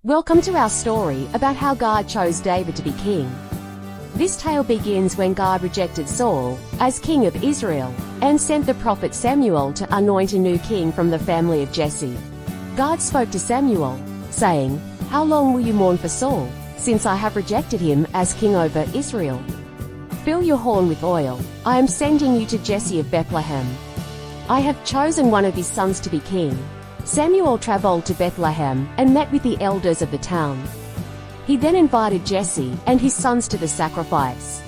Welcome to our story about how God chose David to be king. This tale begins when God rejected Saul as king of Israel and sent the prophet Samuel to anoint a new king from the family of Jesse. God spoke to Samuel, saying, "How long will you mourn for Saul, since I have rejected him as king over Israel? Fill your horn with oil. I am sending you to Jesse of Bethlehem. I have chosen one of his sons to be king." Samuel traveled to Bethlehem and met with the elders of the town. He then invited Jesse and his sons to the sacrifice.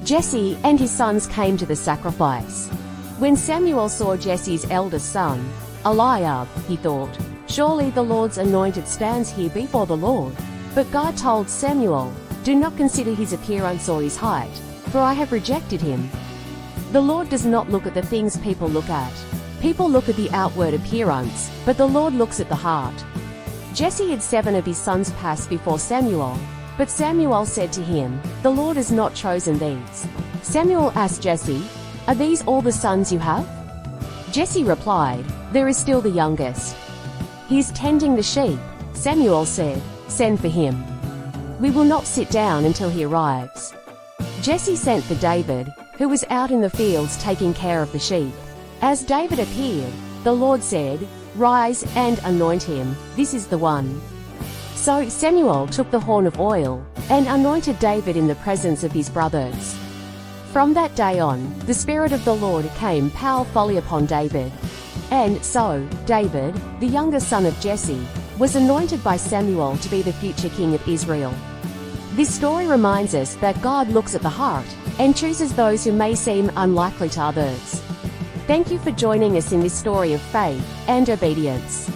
Jesse and his sons came to the sacrifice. When Samuel saw Jesse's eldest son, Eliab, he thought, "Surely the Lord's anointed stands here before the Lord." But God told Samuel, "Do not consider his appearance or his height, for I have rejected him." The Lord does not look at the things people look at. People look at the outward appearance, but the Lord looks at the heart. Jesse had 7 of his sons pass before Samuel, but Samuel said to him, "The Lord has not chosen these." Samuel asked Jesse, "Are these all the sons you have?" Jesse replied, "There is still the youngest. He is tending the sheep." Samuel said, "Send for him. We will not sit down until he arrives." Jesse sent for David, who was out in the fields taking care of the sheep. As David appeared, the Lord said, "Rise and anoint him, this is the one." So Samuel took the horn of oil and anointed David in the presence of his brothers. From that day on, the Spirit of the Lord came powerfully upon David. And so, David, the younger son of Jesse, was anointed by Samuel to be the future king of Israel. This story reminds us that God looks at the heart and chooses those who may seem unlikely to others. Thank you for joining us in this story of faith and obedience.